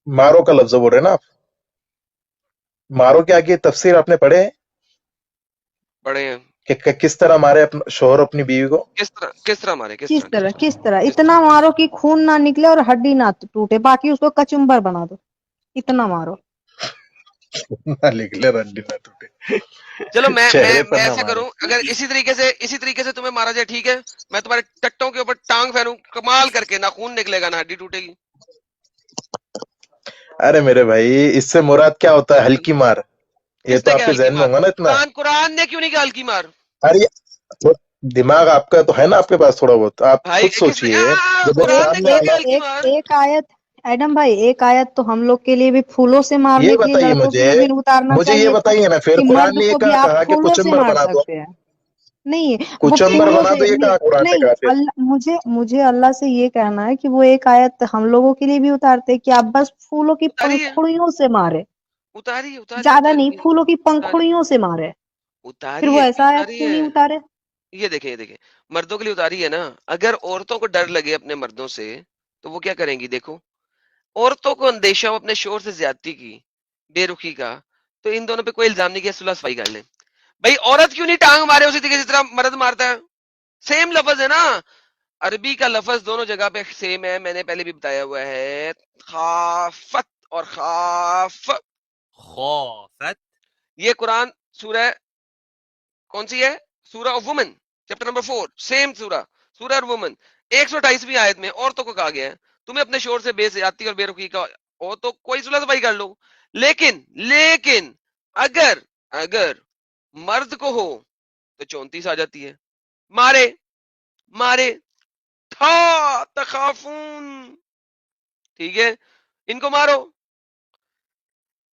मारो का लफ्ज बोल रहे हैं ना आप? मारो के आगे तफसीर आपने पढ़े हैं पढ़े हैं। कि किस तरह मारे अपना शोहर अपनी बीवी को? किस तरह मारे, किस तरह किस तरह? किस इतना तरह? मारो कि खून ना निकले और हड्डी ना टूटे, बाकी उसको कचुम्बर बना दो, इतना मारो। ना निकले रंडी ना टूटे, चलो चेहरे पर मैं ना ऐसा मारे। करूं, अगर इसी तरीके से तुम्हें मारा जाए, ठीक है? मैं तुम्हारे टट्टों के ऊपर टांग फेरूं, कमाल करके, ना खून निकलेगा ना हड्डी टूटेगी। अरे मेरे भाई, इससे मुराद क्या होता है? बिल्कुल। हल्की मार। ये तो किसने क्या आपके हल्की जहन में मार? होगा ना इतना। कुरान ने क्यों नहीं कहा हल्की मार? अरे तो दिमाग आपका तो है ना आपके पास थोड़ा बहुत, आप भाई खुद किसने सोचिए। जब एक कुरान एक ने सामने कहा एक कि आला, हल्की एक मार? एक आयत, एडम भाई, एक आयत तो हम लोग के लिए भी फूलों से ये मारने के लिए, बताइए लड़कों के मुझे, लिए भी उतारना मुझे ये चाहिए था बताइए ना, फिर कि कुरान मर्द ने ये को भी कहा आप कहा कि फूलों से कुचम्बर मार बना दो? सकते हैं। नहीं, वो कुचम्बर फूलों बना से दो, ये नहीं। कहा कुरान ने नहीं, कहा फिर? अल्लाह, मुझे मुझे अल्लाह से ये कहना है कि वो एक आयत हम लोगों के लिए भी उतारते हैं कि आप बस फूलों की उतारी है, पंखुड़ियों से मारे, उतारी है, उतारी है, ज्यादा उतारी नहीं, है, फूलों की उतारी है, पंखुड़ियों से मारे। फिर उतारी वो है, ऐसा आयत उतारी क्यों है। नहीं उतारे? ये देखें, ये देखें, मर्दों के लिए उतारी है ना। अगर औरतों को डर लगे अपने मर्दों से, तो वो क्या करेंगी? देखो, औरतों को अंदेशा हो अपने शोर से ज्यादती की, बेरुखी का, तो इन दोनों पे कोई इल्जाम नहीं किया, सुलह सफाई कर ले। भाई औरत क्यों नहीं टांग मारे उसी तरीके जिस तरह मर्द मारता है? सेम लफज है ना। अरबी का लफज दोनों जगह पे सेम है, मैंने पहले भी बताया हुआ है। खाफत और खाफ, खौफत। ये कुरान सूरह कौन सी है? सूरह of woman, chapter number 4, same सूरह, सूरह वुमन, 128वीं आयत में औरतों को कहा गया है तुम्हें अपने शोर से बेज़्यादती और बेरुखी का हो तो कोई सुलह सफाई कर लो। लेकिन लेकिन अगर अगर मर्द को हो तो 34 आ जाती है, मारे, मारे, था तखाफून, ठीक है? इनको मारो,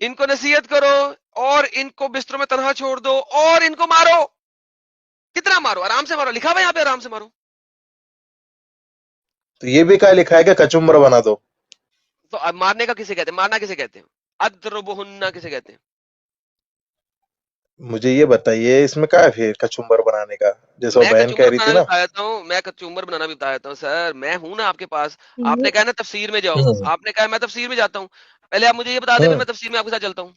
इनको नसीहत करो, और इनको बिस्तरों में तनहा छोड़ दो, और इनको मारो। कितना मारो? आराम से मारो, लिखा हुआ है यहाँ पे आराम से मारो। तो ये भी क्या लिखा है कि कचुम्बर बना दो? तो अब मारने का किसे कहते हैं? मारना किसे कहते हैं? अद्रबुहुन्ना किसे कहते हैं? मुझे ये बताइए, इसमें क्या है फिर कचुम्बर बनाने का? जैसे वो मैं बहन कह कचुम्बर रही थी बनाना भी ना। बता देता हूँ, मैं कचुम्बर बनाना भी बता देता हूँ सर, मैं हूं ना आपके पास। ये आपने कहा ना तफसीर में जाओ, हम्म, आपने कहा मैं तफसीर में जाता हूँ, पहले आप मुझे ये बता दें, फिर हम्म। मैं तफसीर में आपके साथ चलता हूँ।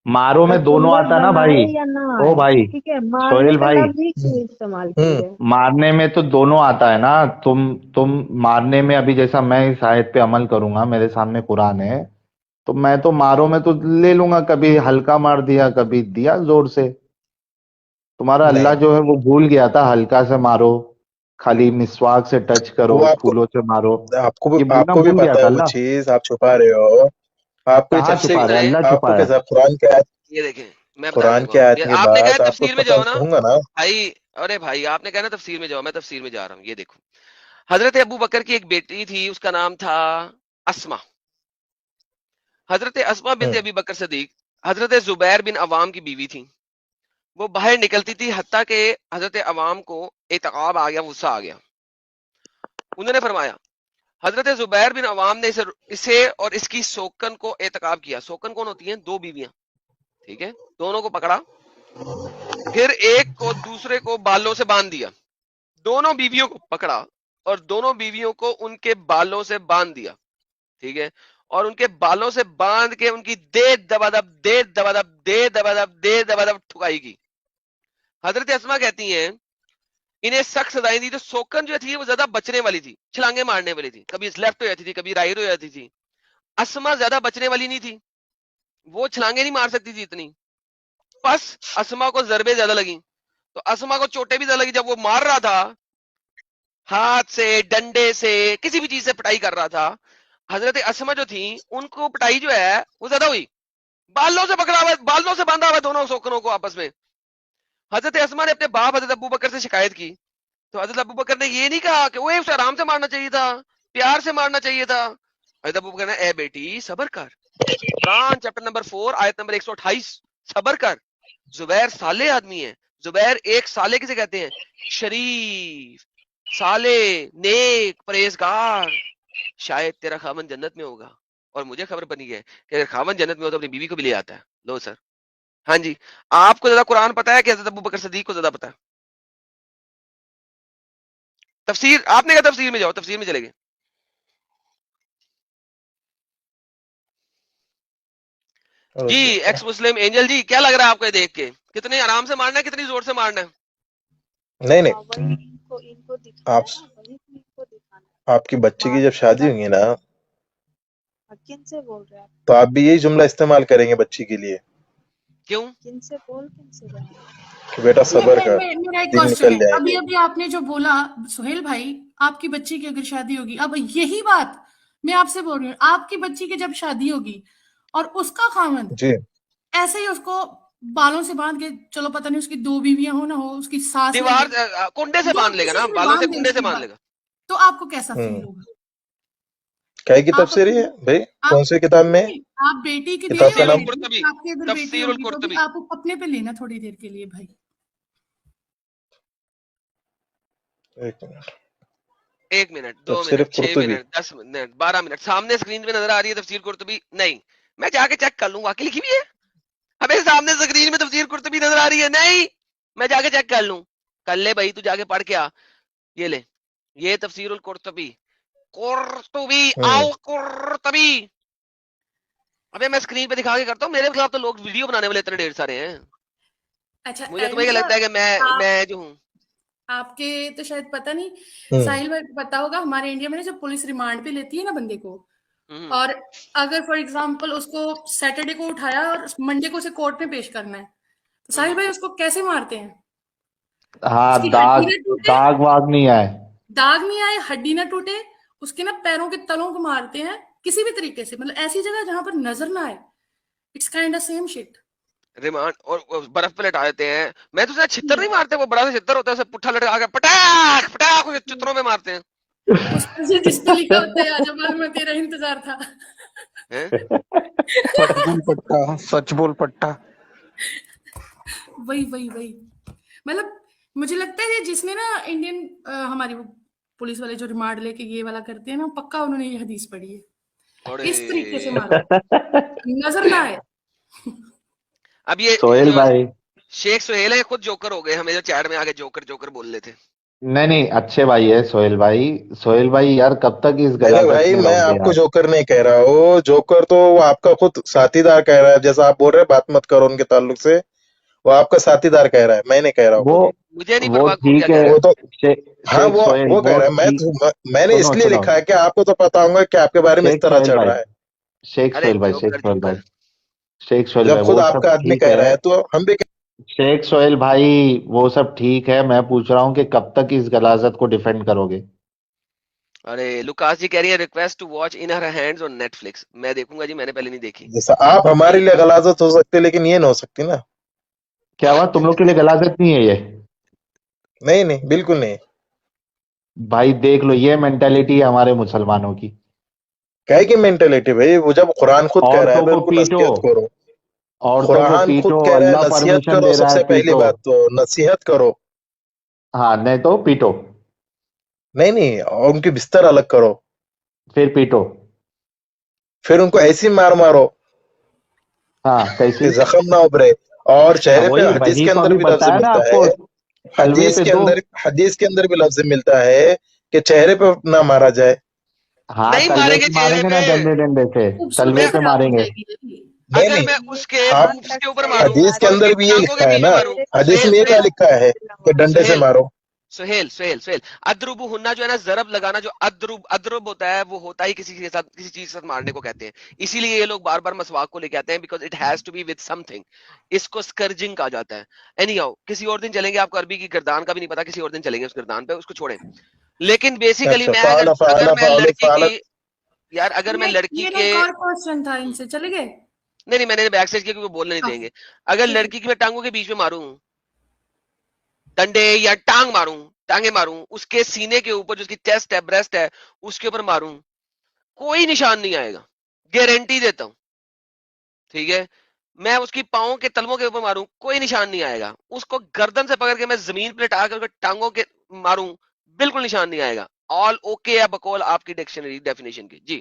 मारो में दोनों कचुम्बर आता ना भाई। बनाए या ना ओ आए, भाई, ठीक है, मारने सोहेल का भाई, लफ्ज ही क्यों इस्तेमाल की हम्म। है? मारने में तो दोनों आता है ना। तुम मारने में, अभी जैसा मैं इस आयत पे अमल करूंगा, मेरे सामने कुरान है, तो मैं तो मारो में तो ले लूंगा, कभी हल्का मार दिया, कभी दिया जोर से। तुम्हारा अल्लाह नहीं, जो है वो भूल गया था, हल्का से मारो, खाली मिसवाक से टच करो, वो आपको फूलों से मारो, आपको ये बोलना आपको भी भूल गया पता था है वो अल्लाह। चीज, आप छुपा रहे हो। आपको ये कहाँ तफसीर छुपा में रहा है? चले, अल्लाह आपको छुपाया। कैसा ये देखें, मैं बताता कुरान हूँ के आपको, आयत ये के आपने कहा है बाद आपको तफसीर में पता जाओ ना। होगा ना। भाई, अरे भाई, आपने कहा ना तफसीर में जाओ, मैं तफसीर में जा रहा हूँ। ये देखो, हजरत अबू बकर की एक बेटी थी, उसका नाम था अस्मा। हजरत अस्मा बिनत हम्म। अबी बकर सदीक हजरत जुबैर बिन अवाम की बीवी थी। वो बाहर निकलती थी, हत्ता के हजरत अवाम को एतकाब आ गया, गुस्सा आ गया। उन्होंने फरमाया, हजरत जुबैर बिन अवाम ने इसे और इसकी सोकन को एतकाब किया। सोकन कौन होती है? दो बीवियां, ठीक है? दोनों को पकड़ा, फिर एक को दूसरे को बालों से बांध दिया। दोनों बीवियों को पकड़ा और दोनों बीवियों को उनके बालों से बांध दिया, ठीक है? और उनके बालों से बांध के उनकी दे दबादब दे दबादब दे दबादब दे दबादब ठुकाई की। हजरत अस्मा कहती हैं, इन्हें सख्त सजाएं दी। तो सोकन जो थी वो ज्यादा बचने वाली थी, छलांगे मारने वाली थी, कभी लेफ्ट हो जाती थी, कभी राइट हो जाती थी। अस्मा ज्यादा बचने वाली नहीं थी, वो छलांगे नहीं मार सकती थी इतनी। बस अस्मा को जरबे ज्यादा लगी, तो अस्मा को चोटें भी ज्यादा लगी। जब वो मार रहा था, हाथ से, डंडे से, किसी भी चीज से पिटाई कर रहा था, हजरत अस्मा जो थी, उनको पिटाई जो है वो ज्यादा हुई। बालों से पकड़ा हुआ, बालों से बांधा हुआ दोनों सोकनों को आपस में। हजरत अस्मा ने अपने बाप हजरत अबू बकर से शिकायत की, तो हजरत अबू बकर ने ये नहीं कहा कि वो उसे आराम से मारना चाहिए था, प्यार से मारना चाहिए था। हजरत अबू बकर ने, ए बेटी सबर कर, कुरान चैप्टर नंबर 4 आयत नंबर 128, सबर कर, जुबैर साले आदमी है। जुबैर एक साले किसे कहते हैं? शरीफ, साले, नेक, परहेजगार। शायद तेरा खामन जन्नत में होगा, और मुझे खबर बनी है कि अगर खामन जन्नत में हो तो अपनी बीवी को भी ले आता है। लो सर। हाँ जी, आपको ज्यादा कुरान पता है कि हजरत अबू बकर सदीक को ज्यादा पता है? तफसीर, आपने कहा तफसीर में जाओ, तफसीर में चले गए। جی ایکس مسلم اینجل جی، کیا لگ رہا ہے آپ کو یہ دیکھ کے؟ کتنے آرام سے مارنا ہے، کتنی زور سے مارنا ہے؟ نہیں نہیں، وہی ان کو دکھانا آپ ہے نا، وہی تو ان کو دکھانا ہے. آپ کی بچی کی جب شادی ہوگی نا کن سے بول رہے ہیں آپ؟ تو آپ بھی یہی جملہ استعمال کریں گے بچی کے لیے کیوں؟ کن سے رہے ہیں؟ کہ بیٹا صبر کر، میرا ایک دن کوشچن نکل ہے. جائیں ابھی گے. ابھی آپ نے جو بولا سہیل بھائی، آپ کی بچی کی اگر شادی ہوگی، اب یہی بات میں آپ سے بول رہی ہوں، آپ کی بچی کی جب شادی ہوگی اور اس کا خاوند جی ایسے ہی اس کو بالوں سے باندھ کے، چلو پتہ نہیں اس کی 2 بیویاں ہو نہ ہو، اس کی ساس لے دیوار لے، کنڈے سے باندھ لے گا کسی نا، سے بھی بالوں سے باندھ دے کنڈے اس سے کی باندھ بات، لے گا. تو آپ کو کیسا فیل ہوگا؟ کہے کی آپ تفسیر اپنی ہے بھائی؟ آپ کون سی کتاب میں؟ نہیں، آپ بیٹی کی دے کتاب رہے کا ہو تفسیر نام بیٹی، القرطبی، آپ کی اگر بیٹی تفسیر ہوگی تو بھی القرطبی. آپ اپنے پہ لینا تھوڑی دیر کے لیے بھائی. ایک منٹ، ایک منٹ، 2 تفسیر منٹ، 6 قرطبی. منٹ، 10 منٹ، 12 منٹ، سامنے اسکرین پہ نظر آ رہی ہے تفسیر قرطبی؟ نہیں، میں جا کے چیک کر لوں، واقعی لکھی ہوئی ہے؟ ہمیں سامنے اسکرین میں تفسیر قرطبی نظر آ رہی ہے؟ نہیں، میں جا کے چیک کر لوں. کر لے بھائی، تو جا کے پڑھ کے آ. یہ لے، یہ تفسیر القرطبی، قرطبی ہوں القرطبی. ابے میں اسکرین پہ دکھا کے کرتا ہوں، میرے خلاف تو لوگ ویڈیو بنانے والے اتنے ڈھیر سارے ہیں. اچھا مجھے تمہیں کیا اینڈ لگتا ہے کہ میں جو ہوں؟ آپ کے تو شاید پتہ نہیں، ہوں ساحل بھائی کو پتا ہوگا، ہمارے انڈیا میں نا جب پولیس ریمانڈ پہ لیتی ہے نا بندے کو، ہوں، اور اگر فار ایگزامپل اس کو سیٹرڈے کو اٹھایا اور منڈے کو اسے کورٹ میں پیش کرنا ہے، تو ساحل ہوں. بھائی اس کو کیسے مارتے ہیں؟ ہاں اس کی داغ، ہڈی نہ ٹوٹے، داغ واغ نہیں آئے. داغ نہیں آئے، ہڈی نہ ٹوٹے، اس کے نا پیروں کے تلوں کو مارتے ہیں کسی بھی طریقے سے، مطلب ایسی جگہ جہاں پر نظر نہ آئے. It's kind of same shit. ریمانڈ اور برف پہ لٹا دیتے ہیں. میں تو چھتر نہیں مارتے، وہ بڑا سا چھتر ہوتا ہے، اسے پٹھا لٹکا کے پٹاخ پٹاخ چتروں میں مارتے ہیں. اس پر سے جس پہ لکھا ہوتا ہے آجا بال میں تیرا انتظار تھا. ہیں؟ سچ بول پٹا، سچ بول پٹا. وہی مطلب مجھے لگتا ہے جس نے نا انڈین ہماری وہ پولیس والے جو ریمانڈ لے کے یہ والا کرتے ہیں نا، پکا انہوں نے یہ حدیث پڑھی ہے، تھوڑے اس طریقے سے مارو نظر نہ آئے. اب یہ سہیل جو بھائی، شیخ سہیل ہے خود جوکر ہو گئے، ہمیں جو چیٹ میں آگے جوکر جوکر بول رہے تھے. نہیں نہیں اچھے بھائی ہے سہیل بھائی. سہیل بھائی یار کب تک اس نہیں نہیں غلاظت بھائی، میں میں رہو گے آپ کو یار؟ جوکر نہیں کہہ رہا ہوں. جوکر تو وہ آپ کا خود ساتھی دار کہہ رہا ہے، جیسا آپ بول رہے ہیں بات مت کرو ان کے تعلق سے. وہ آپ کا ساتھی دار کہہ رہا ہے، میں نہیں کہہ رہا ہوں وہ خود. مجھے نہیں وہ پرواہ خود کیا ٹھیک کہہ ہے. رہا وہ ہے. تو ہاں شیخ سہیل وہ کہہ وہ رہا ہے. ٹھیک. میں نے اس سنو لیے سنو، لکھا ہے کہ آپ کو تو پتا ہوگا کہ آپ کے بارے میں اس شیخ طرح سہیل چل بھائی، رہا ہے. شیخ ارے سہیل بھائی، شیخ جوکر سہیل جوکر. بھائی، شیخ سہیل جب بھائی خود وہ آپ سب کا آدمی ٹھیک کہہ ہے. رہا ہے تو ہم بھی شیخ سہیل بھائی وہ سب ٹھیک ہے، میں پوچھ رہا ہوں کہ کب تک اس غلاظت کو ڈیفینڈ کرو گے؟ ارے لوکاس جی کہہ رہی ہے request to watch in her hands on Netflix. میں دیکھوں گا جی، میں نے پہلے نہیں دیکھی. جیسا آپ ہمارے لیے غلاظت ہو سکتے لیکن یہ نہ ہو سکتی نا. کیا ہوا تم لوگ کے لیے غلاظت نہیں ہے یہ؟ نہیں نہیں بالکل نہیں. بھائی دیکھ لو، یہ مینٹیلٹی ہے ہمارے مسلمانوں کی. کہے کی مینٹلٹی بھائی؟ وہ جب قرآن خود کہہ رہا ہے عورتوں بھائی کو ان کو پیٹو، نصیحت کرو. عورتوں کو قرآن خود پیٹو، کہہ رہا ہے اللہ نصیحت پرمیشن کرو. دے سب رہا سے ہے پہلی پیٹو. بات تو نصیحت کرو. ہاں نہیں تو پیٹو، نہیں نہیں، ان کی بستر الگ کرو. پھر پیٹو. پھر ان کو ایسی مار مارو ہاں کیسے؟ کہ زخم نہ ابھرے. اور چہرے پہ وہی حدیث وہی کے تو اندر ابھی بھی لفظ بتایا نا ملتا آپ کو، ہے. تلوے پہ دو. حدیث کے اندر بھی لفظ ملتا ہے کہ چہرے پہ نہ مارا جائے. ہاں نہیں تلوے ماریں گے سے ماریں چہرے گے پہ. نا، ڈنڈے ڈنڈے سے تلوے خوبصورتی پہ خراب ماریں ہو گے. جائے گی. نہیں اگر نہیں، میں اس کے آپ پوپس کے اوپر ماروں حدیث کے اور اس اندر کے بھی یہ ٹانگوں کے لکھا ہے بیچ نا. میں ماروں. حدیث سہیل میں یہ کیا سہیل لکھا ہے کہ ڈنڈے سے سہیل مارو. سہیل سہیل سہیل ادرب ہننا جو ہے نا، ضرب لگانا، جو ادرب ہوتا ہے وہ ہوتا ہی کسی کے ساتھ، کسی چیز کے ساتھ مارنے کو کہتے ہیں. اسی لیے یہ لوگ بار بار مسواک کو لے کے آتے ہیں، because it has to be with سم تھنگ. اس کو اسکرجنگ کہا جاتا ہے. اینی ہاؤ کسی اور دن چلیں گے، آپ کو عربی کی گردان کا بھی نہیں پتا، کسی اور دن چلیں گے اس گردان پہ، اس کو چھوڑیں. لیکن بیسیکلی اچھا، میں فعل فعل اگر میں فعل لڑکی فعل. کی، یار اگر میں لڑکی میرا کے، ایک اور کوشچن تھا، ان سے چلے گئے. نہیں میں نے بیک سائڈ کیا کیونکہ وہ بولنے نہیں دیں گے. اگر لڑکی کی میں ٹانگوں کے بیچ میں ماروں ڈنڈے، یا ٹانگ ماروں، ٹانگیں ماروں، اس کے سینے کے اوپر جو اس کی چیسٹ ہے، بریسٹ ہے، اس کے اوپر ماروں، کوئی نشان نہیں آئے گا، گارنٹی دیتا ہوں. ٹھیک ہے، میں اس کی پاؤں کے تلووں کے اوپر ماروں، کوئی نشان نہیں آئے گا. اس کو گردن سے پکڑ کے میں زمین پہ لٹا کر ٹانگوں کے ماروں، بالکل نشان نہیں آئے گا. آل اوکے ہے بقول آپ کی ڈکشنری ڈیفینیشن کی. جی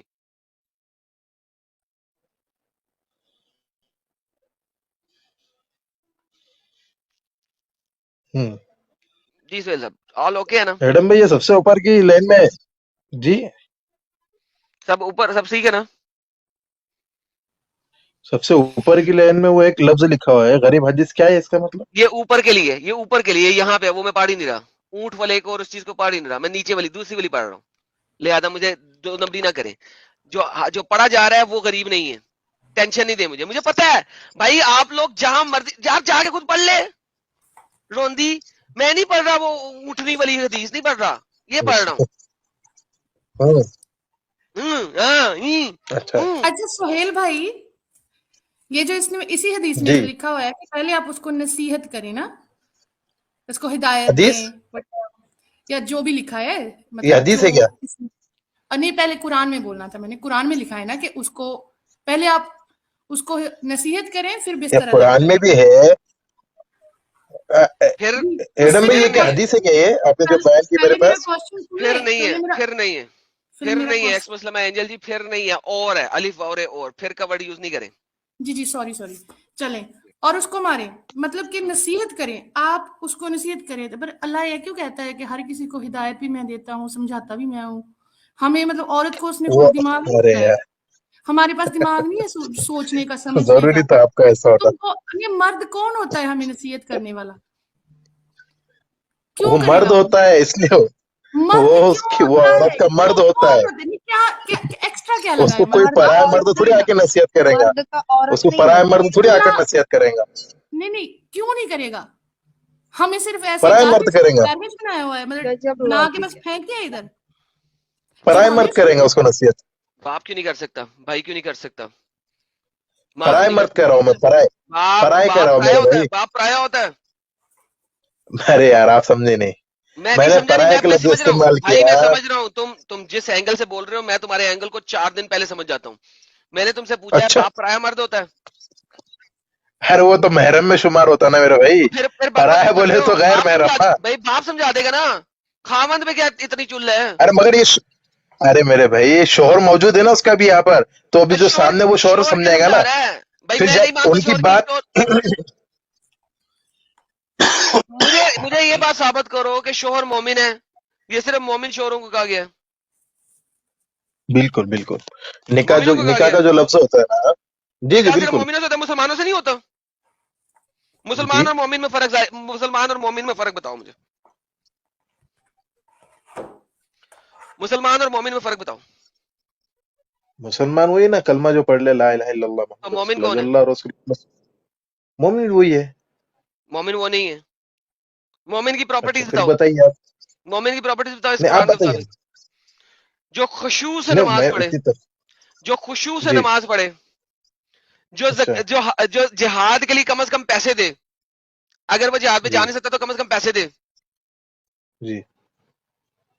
جی سہیل صاحب، آل اوکے ہے نا؟ ایڈم بھائی یہ سب سے اوپر کی لائن میں جی. سب اوپر، سب ٹھیک ہے نا؟ सबसे ऊपर की लाइन में वो एक लफ्ज लिखा हुआ है गरीब हदीस, क्या है इसका मतलब? ये ऊपर के लिए, ये ऊपर के लिए, यहाँ पे वो मैं पढ़ ही नहीं रहा, ऊंट वाले को और उस चीज को पढ़ ही नहीं रहा, मैं नीचे वाली दूसरी वाली पढ़ रहा हूँ, लिहाजा मुझे दो नंबरी ना करें। जो पढ़ा जा रहा है वो गरीब नहीं है, टेंशन नहीं दे मुझे, मुझे पता है भाई, आप लोग जहां मर्जी यार जाके खुद पढ़ ले रोंदी, मैं नहीं पढ़ रहा वो ऊँटनी वाली हदीस, नहीं पढ़ रहा, ये पढ़ रहा हूँ। हाँ, हाँ, अच्छा अच्छा सोहेल भाई, ये जो इसने इसी हदीस में जी। जो लिखा हुआ है कि पहले आप उसको नसीहत करें ना, उसको हिदायत हदीस? दें, या जो भी लिखा है, ये मतलब हदीस है क्या? नहीं, पहले कुरान में बोलना था मैंने, कुरान में लिखा है ना कि उसको पहले आप उसको नसीहत करें फिर या बिस्तर अलग कुरान में करें। भी है? फिर एडम भाई, ये फिर क्या नहीं, हदीस है क्या? ये आपने जो बयान की मेरे पहले मेरा पास? क्वेश्चन सुने, फिर नहीं है, मेरा फिर नहीं है, फिर फिर मेरा नहीं है, क्वेश्चन, एक्स मुस्लिम है एंजल जी, फिर नहीं है, और है, अलिफ और है, और फिर का वर्ड यूज नहीं करें। जी सॉरी चलें, और उसको मारें, मतलब कि नसीहत करें, आप उसको नसीहत करें, पर अल्लाह ये क्यों कहता है कि हर किसी को हिदायत भी मैं देता हूँ, समझाता भी मैं हूँ? हमें मतलब औरत को उसने वो खुद दिमाग नहीं अरे दिया है, यार, हमारे पास दिमाग नहीं है सोचने का, समझने जरूरी का। था आपका ऐसा होता। तो ये मर्द कौन होता है हमें नसीहत करने वाला? क्यों वो करेगा मर्द वो? होता है इसलिए मर्द वो क्यों उसकी वो होता औरत है? का क्यों मर्द होता कौन है। होता है? क्या क्या एक्स्ट्रा क्या लगा उसको है कोई मर्द का पराया औरत मर्द थोड़ी नहीं, आके नसीहत करेगा। मर्द का औरत उसको नहीं पराया होता। मर्द थोड़ी आकर अल्लाह नसीहत करेगा। नहीं क्यों नहीं करेगा? हमें सिर्फ ऐसे पराया मर्द गार्बेज करेगा। गार्बेज बनाया हुआ है, मतलब गजब बना के लॉजिक बस है। फेंक दिया इधर। जब पराया हमें मर्द करेगा उसको नसीहत। बाप क्यों नहीं कर सकता, भाई क्यों नहीं कर सकता, माँ क्यों पराया नहीं कर मर्द कह रहा हूँ सकती? मैं, पराया बाप पराया कह बाप रहा हूँ पराया मेरे होता है, भाई। बाप पराया होता है। अरे यार, आप समझे नहीं। मैं नहीं मैंने समझा, नहीं पराया का मैं लफ्ज समझ रहा हूँ इस्तेमाल भाई, मैं किया। समझ रहा हूँ, तुम जिस एंगल से बोल रहे हो मैं तुम्हारे एंगल को 4 दिन पहले समझ जाता हूँ। मैंने तुमसे पूछा है अच्छा, बाप पराया मर्द होता है, अरे वो तो महरम में शुमार होता ना मेरे भाई। तो फिर बकवास पराया क्यों कर बोले रहे हो? तो गैर बाप महरम समझा ना। भाई, बाप समझा देगा ना, खामंद में क्या इतनी चुल है? अरे मगर अरे मेरे भाई, ये शोहर मौजूद है ना उसका भी यहाँ पर, तो अभी तो जो शोर सामने वो शोहर शोर क्या समझाएगा समझा ना। रहा है भाई? फिर मैं नहीं जब मानता उनकी शोर की, बात शोर मुझे मुझे ये बात साबित करो कि शोहर मोमिन है, ये सिर्फ मोमिन शोहरों को कहा गया है, बिल्कुल बिल्कुल, मोमिनों को कहा निकाह गया का है। जो लफ्ज होता है ना। जी जी क्या सिर्फ बिल्कुल। मोमिनों से होता है, मुसलमानों से नहीं होता? जी, मुसलमान और मोमिन में फर्क, मुसलमान और मोमिन में फर्क बताओ मुझे, मुसलमान और मोमिन में फर्क बताओ। मुसलमान वही ना, कलमा जो पढ़ ले, ला इलाहा इल्लल्लाह तो मुहम्मद मोमिन रसूलुल्लाह, कौन जो है? अल्लाह रसूल। मोमिन वही है। मोमिन वो नहीं है। मोमिन की अच्छा, प्रॉपर्टीज फिर बताओ, बताइए आप। मोमिन की प्रॉपर्टीज बताओ इस नहीं, आप कुरान के बताइए। मुताबिक। जो खुशू से नहीं, नमाज मैं पढ़े, उतनी तरफ। जो खुशू से जी। नमाज पढ़े, अच्छा। जो जिहाद के लिए कम से कम पैसे दे, अगर वो जिहाद में जा जी नहीं सकता तो कम से कम पैसे दे, जी।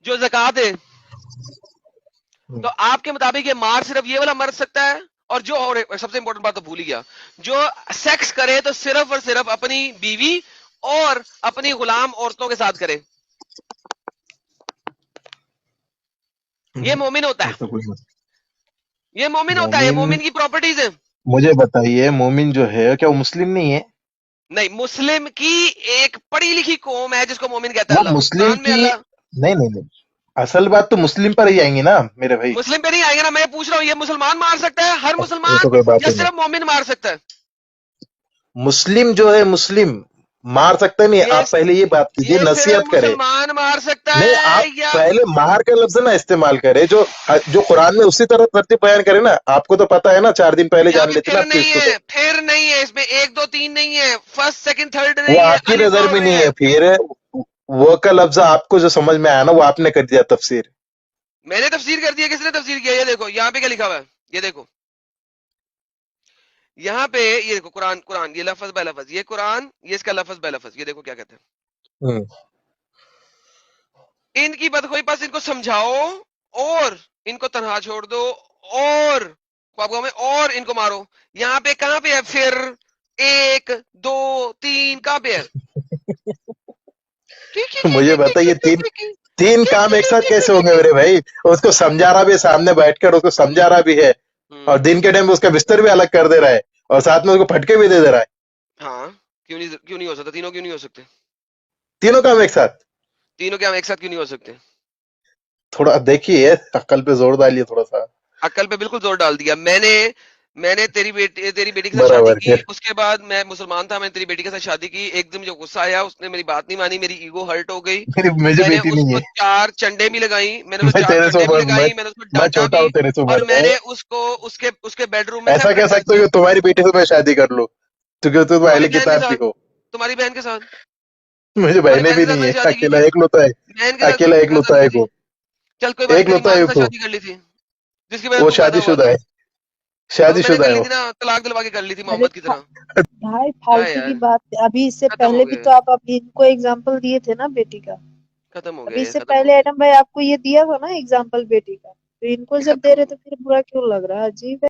जो ज़कात दे, हम्म, तो आपके मुताबिक ये मार सिर्फ ये वाला मर सकता है? और जो, और सबसे इंपॉर्टेंट बात तो भूल ही गया, जो सेक्स करे तो सिर्फ और सिर्फ अपनी बीवी और अपनी गुलाम औरतों के साथ करे, ये मोमिन होता है, ऐसा कोई मत। ये मोमिन होता है, ये मोमिन, मोमिन की प्रॉपर्टीज है। मुझे बताइए, मोमिन जो है क्या वो मुस्लिम नहीं है? नहीं, मुस्लिम की एक पढ़ी लिखी कौम है जिसको मोमिन कहता है वो अल्लाह, मुस्लिम कुरान में की, अल्लाह। नहीं नहीं नहीं, असल बात तो मुस्लिम पर ही आएंगी ना मेरे भाई। मुस्लिम पे नहीं आएगा ना, मैं पूछ रहा हूँ ये मुसलमान मार सकता है, हर ये तो मुसलमान, कोई बात या ही नहीं। सिर्फ मोमिन मार सकता है? मुस्लिम जो है, मुस्लिम मार सकता नहीं है। ये आप पहले ये बात कीजिए, ये सिर्फ नसीहत करे। मुसलमान मार सकता नहीं, आप है या? पहले मार का लफ्ज ना इस्तेमाल करें, जो जो कुरान में उसी तरह तरतीब बयान करे ना। आपको तो पता है ना, 4 दिन पहले यहाँ जान पे लेते ना फिर आपकी नहीं इसको तो। है, फिर नहीं है इसमें, 1 2 3 नहीं है, फर्स्ट सेकंड थर्ड वो नहीं है, आपकी अलिफ नजर और में रे नहीं है। है, फिर वो का लफ्ज आपको जो समझ में आया ना, वो आपने कर दिया तफसीर। मैंने तफसीर कर दिया, किसने तफसीर किया? ये देखो यहाँ पे क्या लिखा हुआ है, ये देखो यहाँ पे, ये देखो कुरान, कुरान ये लफज बाय लफज, ये कुरान, ये इसका लफज बाय लफज, ये देखो क्या कहते हम्म, हैं। इनकी बदखोई पास इनको समझाओ और इनको तनहा छोड़ दो और ख्वाबगों में और इनको मारो। यहाँ पे कहाँ पे है फिर? 1 2 3 कहाँ पे है? मुझे बताइए, तीन काम एक साथ कैसे होंगे मेरे भाई? उसको समझा रहा भी है, सामने बैठकर उसको समझा रहा भी है, और दिन के टाइम उसका बिस्तर भी अलग कर दे रहा है, और साथ में उसको फटके भी दे दे रहा है। हाँ, क्यों नहीं हो सकता? तीनों क्यों नहीं हो सकते? तीनों काम एक साथ? तीनों क्या हम एक साथ क्यों नहीं हो सकते? थोड़ा देखिए, अक्ल पे जोर डालिए थोड़ा सा। अक्ल पे बिल्कुल जोर डाल दिया मैंने। میں نے تیری بیٹی کے ساتھ شادی برابر کی، پھر اس کے بعد میں مسلمان تھا، میں نے تیری بیٹی کے ساتھ شادی کی، ایک دم جو غصہ آیا اس نے میری بات نہیں مانی، میری ایگو ہرٹ ہو گئی، مجھے میں نے بیٹی اس نہیں کو ہے، 4 چنڈے بھی لگائی، میں نے اس کو میں 4 تیرے سے چنڈے بھی عمر لگائی، میں نے اس کو میں ڈانٹا چھوٹا بھی، ہوں تیرے سے اور عمر میں میں، نے اس کو اس کے بیڈ روم میں ایسا سیپریٹ کہہ کر سکتے ہو دیا کہ تمہاری بیٹی سے میں شادی کر لوں کیونکہ تم تمہاری اہل بہن کے کتاب کی ساتھ، ہو، تمہاری بہن کے ساتھ، مجھے تمہاری بہنیں بہن بھی کے ساتھ نہیں میں ہے، نے شادی کی اکیلا تھی، ایک لوتا ہے، بہن کے اکیلا ایک ساتھ لوتا شادی ہے کی تھی، کو، چل کوئی بات نہیں، ایک تیری لوتا ماں ہے کے ساتھ کو، شادی کر لی تھی جس کی وجہ سے وہ تو پیدا شادی ہوا شدہ تھا، ہے، تو شادی میں نے شدہ کر ہے لی وہ، تھی نا، طلاق دلوا کے کر لی تھی ارے محمد کی طرح، بھائی کیا فالتو یار کی بات ہے، ابھی اس سے ختم پہلے ہو بھی گئے، تو آپ ابھی ان کو ایگزامپل دیے تھے نا بیٹی کا، ختم ہو ابھی گئے، اس سے ختم ہو پہلے گئے، ایڈم بھائی آپ کو یہ دیا تھا نا ایگزامپل بیٹی کا، تو ان کو یہ جب ختم دے ہو رہے گئے۔ تو پھر برا کیوں لگ رہا ہے؟ عجیب ہے۔